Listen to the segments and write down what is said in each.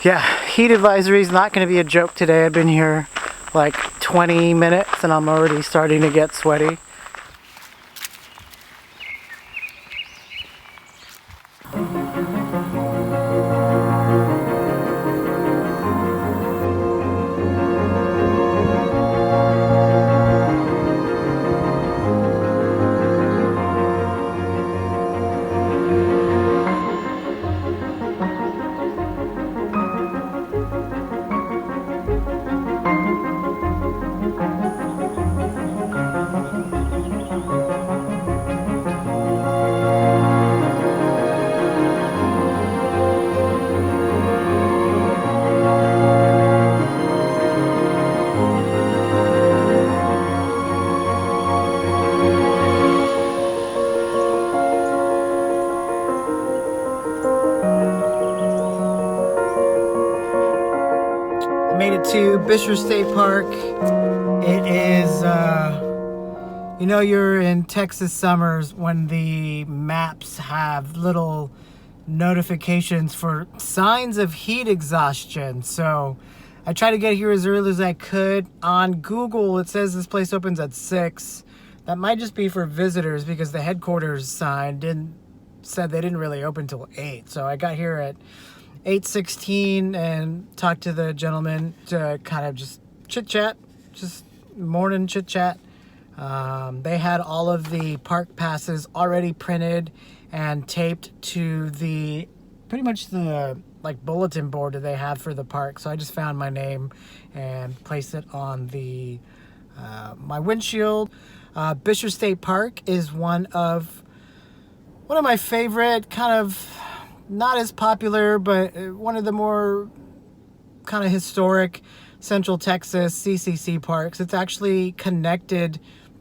Yeah, heat advisory is not going to be a joke today. I've been here like 20 minutes and I'm already starting to get sweaty. Made it to Buescher State Park. It is, you know, you're in Texas summers when the maps have little notifications for signs of heat exhaustion. So I tried to get here as early as I could. On Google, it says this place opens at 6. That might just be for visitors because the headquarters sign said they didn't really open till 8. So I got here at 8:16 and talked to the gentleman to kind of just chit-chat, just morning chit-chat. They had all of the park passes already printed and taped to the pretty much the like bulletin board that they have for the park. So I just found my name and placed it on the my windshield. Buescher State Park is one of my favorite kind of, not as popular, but one of the more kind of historic Central Texas CCC parks. It's actually connected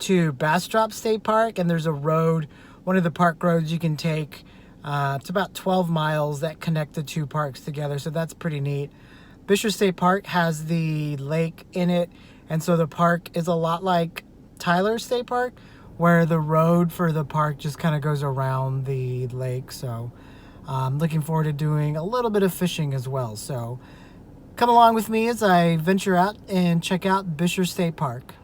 to Bastrop State Park, and there's a road, one of the park roads you can take. It's about 12 miles that connect the two parks together, so that's pretty neat. Buescher State Park has the lake in it, and so the park is a lot like Tyler State Park, where the road for the park just kind of goes around the lake. So I'm looking forward to doing a little bit of fishing as well. So come along with me as I venture out and check out Buescher State Park.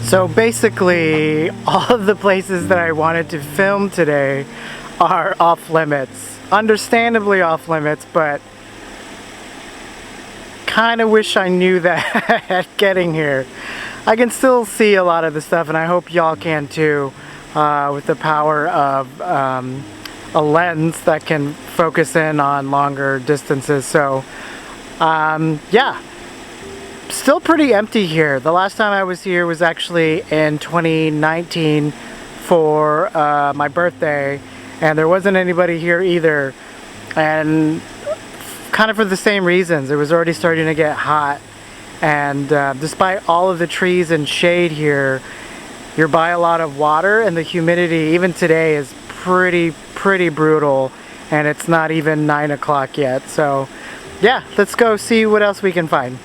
So basically, all of the places that I wanted to film today are off limits. Understandably off limits, but kind of wish I knew that at getting here. I can still see a lot of the stuff, and I hope y'all can too, with the power of a lens that can focus in on longer distances. So yeah, still pretty empty here. The last time I was here was actually in 2019 for my birthday, and there wasn't anybody here either, and kind of for the same reasons. It was already starting to get hot, and despite all of the trees and shade here, you're by a lot of water, and the humidity even today is pretty brutal, and it's not even 9 o'clock yet. So yeah, let's go see what else we can find.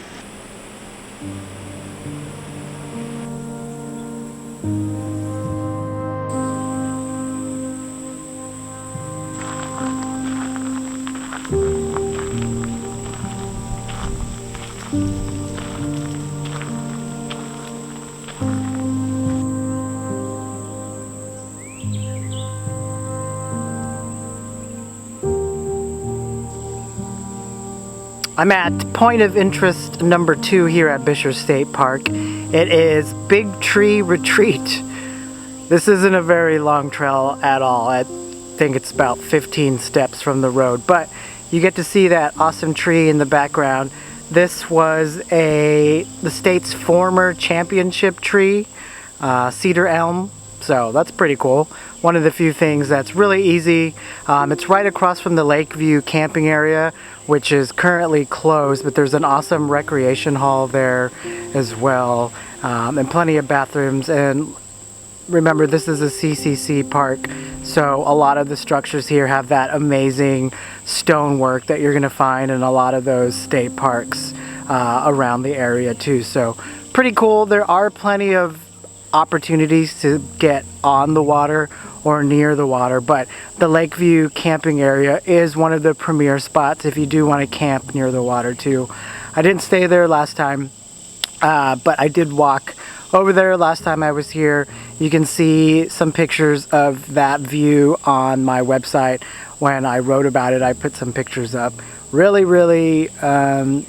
I'm at point of interest number 2 here at Buescher State Park. It is Big Tree Retreat. This isn't a very long trail at all. I think it's about 15 steps from the road, but you get to see that awesome tree in the background. This was the state's former championship tree, cedar elm, so that's pretty cool. One of the few things that's really easy. It's right across from the Lakeview camping area, which is currently closed, but there's an awesome recreation hall there as well, and plenty of bathrooms. And remember, this is a CCC park, so a lot of the structures here have that amazing stonework that you're going to find in a lot of those state parks around the area too. So pretty cool. There are plenty of opportunities to get on the water or near the water, but the Lakeview camping area is one of the premier spots if you do want to camp near the water too. I didn't stay there last time, but I did walk over there last time I was here. You can see some pictures of that view on my website. When I wrote about it, I put some pictures up. Really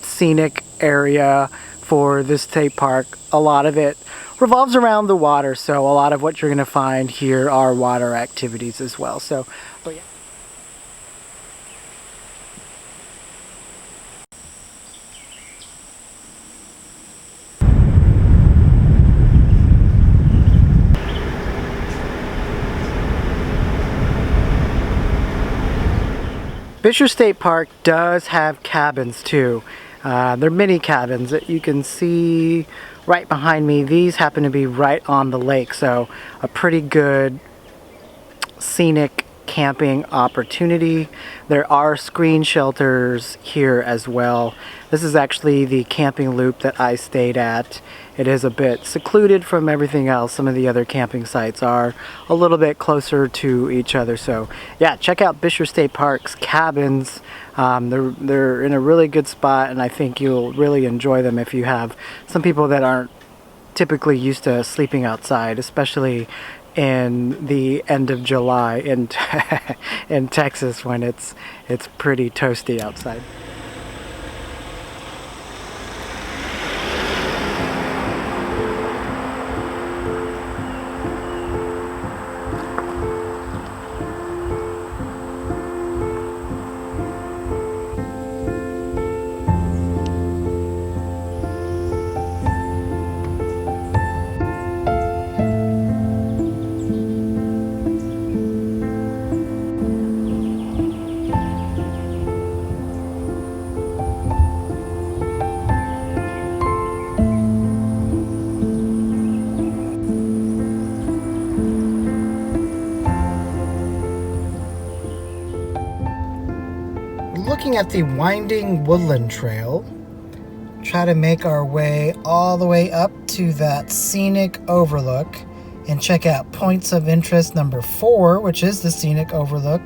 scenic area for this state park. A lot of it revolves around the water, so a lot of what you're going to find here are water activities as well. So, but yeah. Buescher State Park does have cabins too. They're mini cabins that you can see right behind me. These happen to be right on the lake, so a pretty good scenic camping opportunity. There are screen shelters here as well. This is actually the camping loop that I stayed at. It is a bit secluded from everything else. Some of the other camping sites are a little bit closer to each other. So yeah, check out Buescher State Park's cabins. They're in a really good spot, and I think you'll really enjoy them if you have some people that aren't typically used to sleeping outside, especially in the end of July in Texas when it's pretty toasty outside. Looking at the winding Woodland Trail, try to make our way all the way up to that Scenic Overlook and check out points of interest number 4, which is the Scenic Overlook,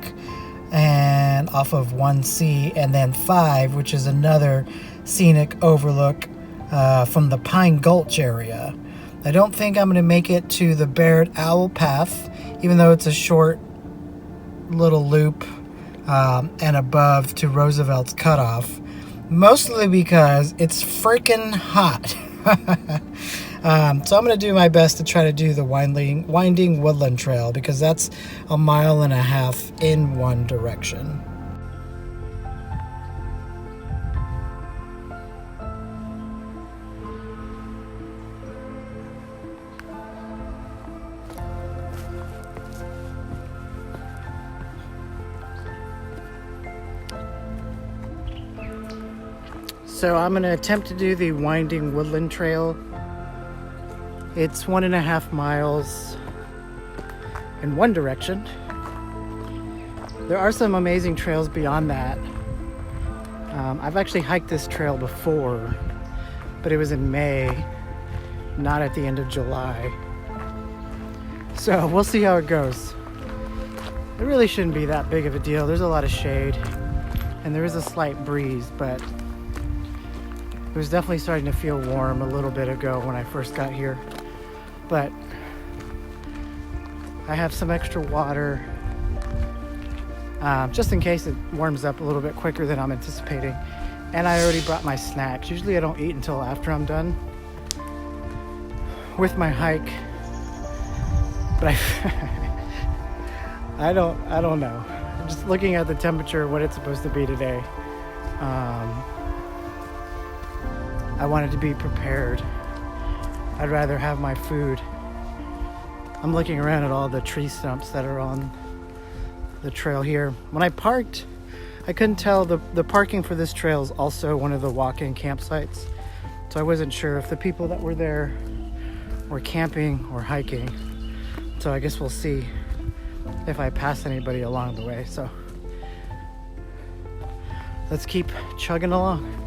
and off of 1C, and then 5, which is another Scenic Overlook from the Pine Gulch area. I don't think I'm going to make it to the Barrett Owl Path, even though it's a short little loop and above to Roosevelt's Cutoff, mostly because it's freaking hot. So I'm going to do my best to try to do the winding Woodland Trail, because that's 1.5 miles in one direction. So I'm going to attempt to do the winding Woodland Trail. It's 1.5 miles in one direction. There are some amazing trails beyond that. I've actually hiked this trail before, but it was in May, not at the end of July. So we'll see how it goes. It really shouldn't be that big of a deal. There's a lot of shade and there is a slight breeze, but it was definitely starting to feel warm a little bit ago when I first got here. But I have some extra water just in case it warms up a little bit quicker than I'm anticipating. And I already brought my snacks. Usually I don't eat until after I'm done with my hike. But I don't know. Just looking at the temperature, what it's supposed to be today. I wanted to be prepared. I'd rather have my food. I'm looking around at all the tree stumps that are on the trail here. When I parked, I couldn't tell the parking for this trail is also one of the walk-in campsites. So I wasn't sure if the people that were there were camping or hiking. So I guess we'll see if I pass anybody along the way. So let's keep chugging along.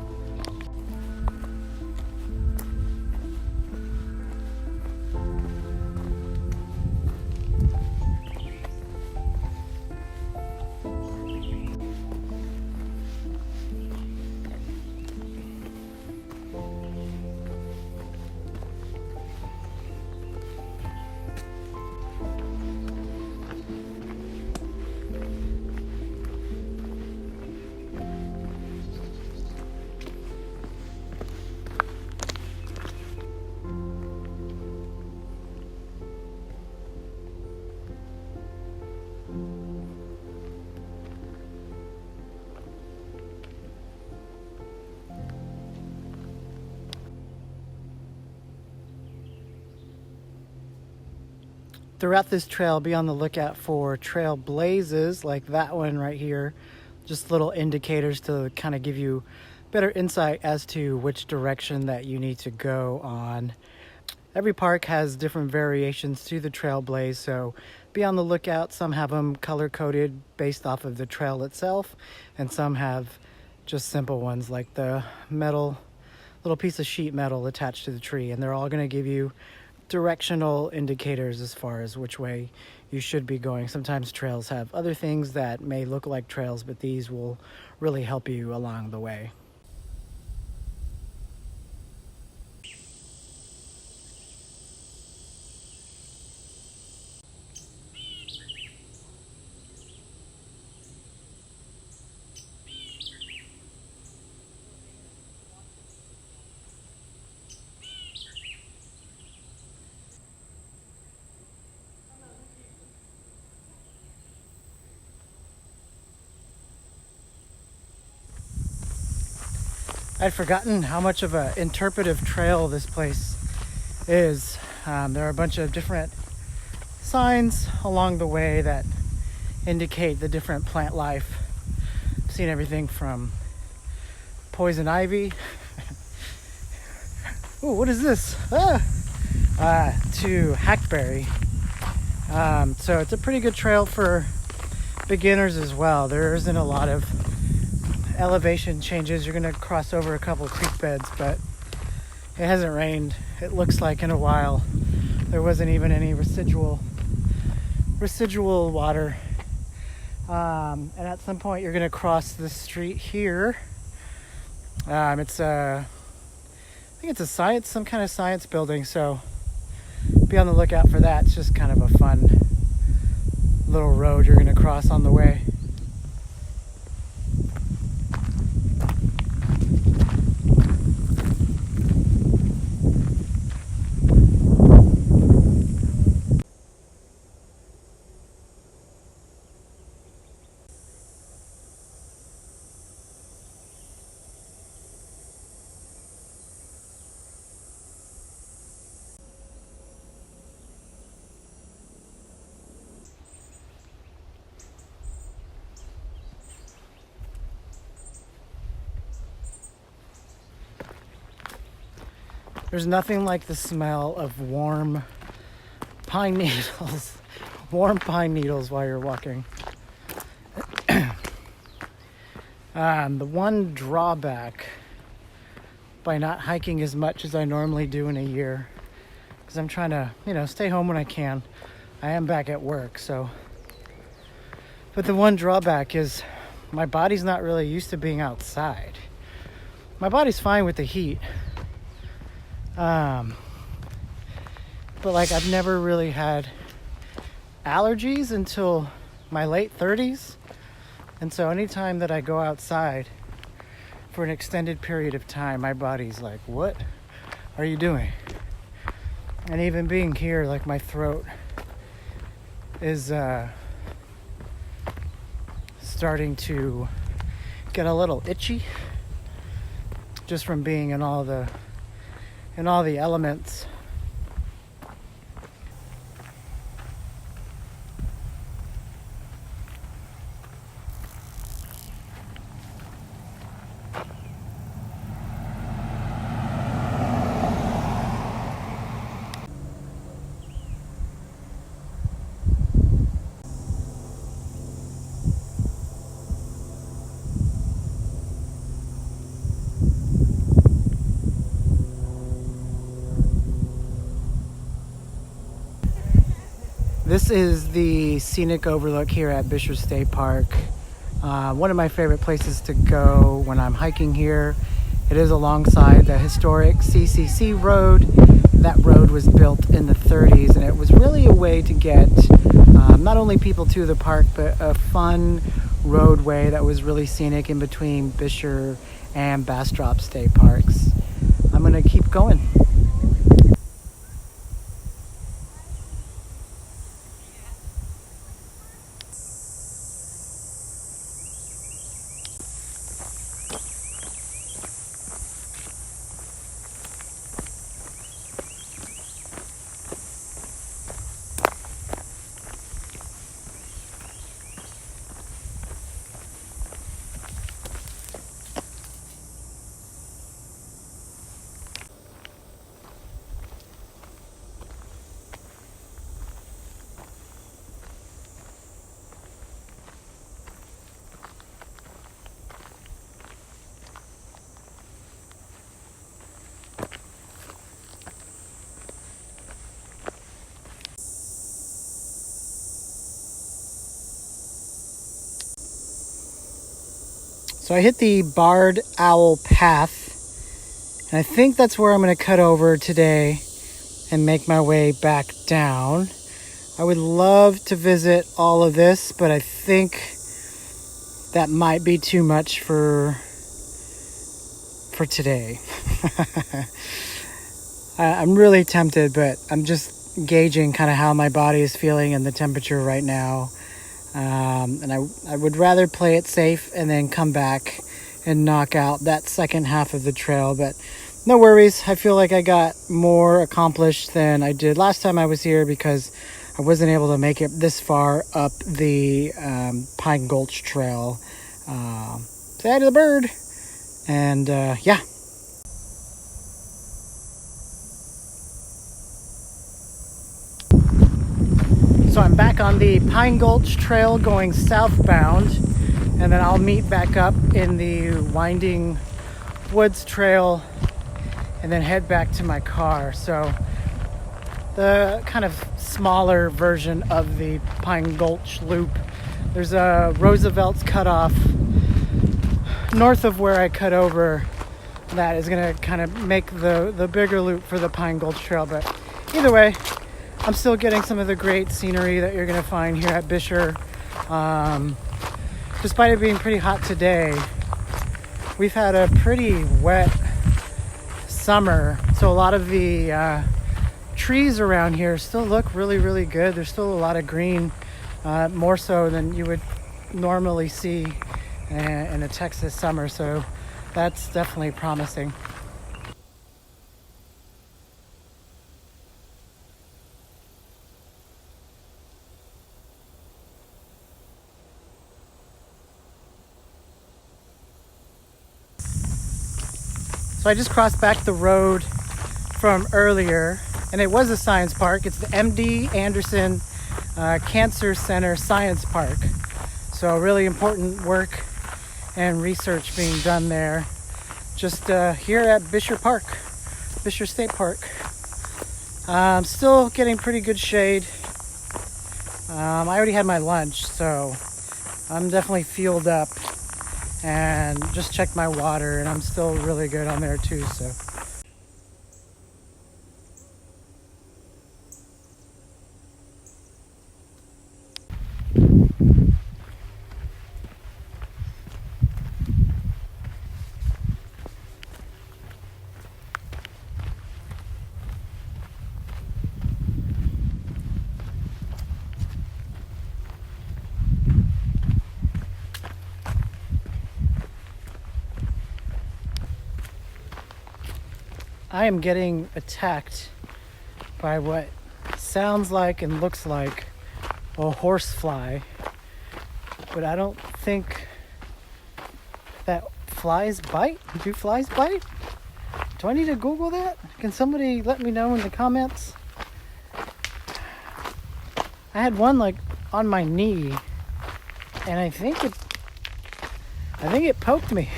Throughout this trail, be on the lookout for trail blazes like that one right here. Just little indicators to kind of give you better insight as to which direction that you need to go on. Every park has different variations to the trail blaze, so be on the lookout. Some have them color-coded based off of the trail itself, and some have just simple ones like the metal, little piece of sheet metal attached to the tree, and they're all going to give you directional indicators as far as which way you should be going. Sometimes trails have other things that may look like trails, but these will really help you along the way. I'd forgotten how much of an interpretive trail this place is. There are a bunch of different signs along the way that indicate the different plant life. I've seen everything from poison ivy. Ooh, what is this? To hackberry. So it's a pretty good trail for beginners as well. There isn't a lot of elevation changes. You're going to cross over a couple creek beds, but it hasn't rained, it looks like, in a while. There wasn't even any residual water. And at some point you're going to cross the street here. I think it's some kind of science building, so be on the lookout for that. It's just kind of a fun little road you're going to cross on the way. There's nothing like the smell of warm pine needles, while you're walking. The one drawback by not hiking as much as I normally do in a year, because I'm trying to, stay home when I can. I am back at work, so. But the one drawback is my body's not really used to being outside. My body's fine with the heat. But I've never really had allergies until my late 30s. And so anytime that I go outside for an extended period of time, my body's like, what are you doing? And even being here, like, my throat is starting to get a little itchy just from being in all the elements. This is the Scenic Overlook here at Buescher State Park. One of my favorite places to go when I'm hiking here. It is alongside the historic CCC road. That road was built in the 30s, and it was really a way to get not only people to the park, but a fun roadway that was really scenic in between Buescher and Bastrop State Parks. I'm gonna keep going. So I hit the Barred Owl Path, and I think that's where I'm going to cut over today and make my way back down. I would love to visit all of this, but I think that might be too much for today. I'm really tempted, but I'm just gauging kind of how my body is feeling and the temperature right now. And I would rather play it safe and then come back and knock out that second half of the trail. But no worries. I feel like I got more accomplished than I did last time I was here because I wasn't able to make it this far up the Pine Gulch Trail. Say hi to the bird. And yeah. So I'm back on the Pine Gulch Trail going southbound, and then I'll meet back up in the winding woods trail and then head back to my car. So the kind of smaller version of the Pine Gulch loop. There's a Roosevelt's cutoff north of where I cut over that is going to kind of make the bigger loop for the Pine Gulch Trail. But either way, I'm still getting some of the great scenery that you're going to find here at Buescher. Despite it being pretty hot today, we've had a pretty wet summer. So a lot of the trees around here still look really, really good. There's still a lot of green, more so than you would normally see in a Texas summer. So that's definitely promising. So I just crossed back the road from earlier, and it was a science park. It's the MD Anderson Cancer Center Science Park. So really important work and research being done there. Just here at Buescher Park, Buescher State Park. I'm still getting pretty good shade. I already had my lunch, so I'm definitely fueled up. And just checked my water, and I'm still really good on there too. So I am getting attacked by what sounds like and looks like a horsefly, but I don't think that flies bite. Do flies bite? Do I need to Google that? Can somebody let me know in the comments? I had one like on my knee, and I think it poked me.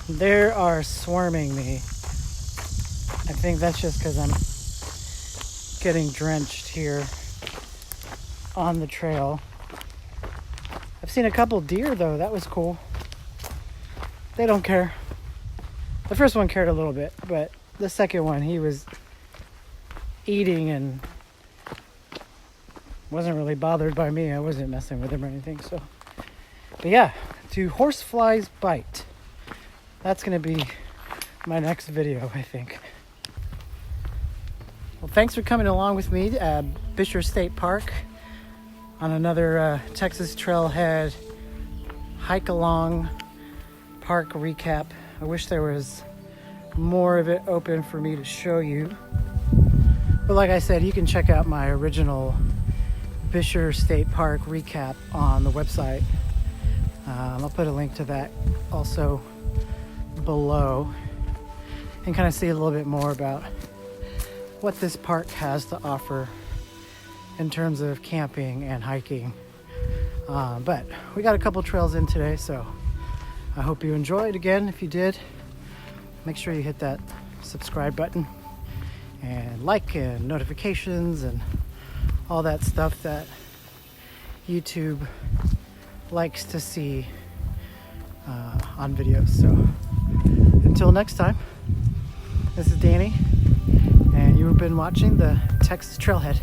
They are swarming me. I think that's just because I'm getting drenched here on the trail. I've seen a couple deer though. That was cool. They don't care. The first one cared a little bit, but the second one, he was eating and wasn't really bothered by me. I wasn't messing with him or anything. So, but yeah, do horseflies bite? That's gonna be my next video, I think. Well, thanks for coming along with me at Buescher State Park on another Texas Trailhead hike along park recap. I wish there was more of it open for me to show you. But like I said, you can check out my original Buescher State Park recap on the website. I'll put a link to that also below and kind of see a little bit more about what this park has to offer in terms of camping and hiking. But we got a couple trails in today, so I hope you enjoyed. Again, if you did, make sure you hit that subscribe button and like and notifications and all that stuff that YouTube likes to see on videos. So until next time, this is Danny, and you've been watching the Texas Trailhead.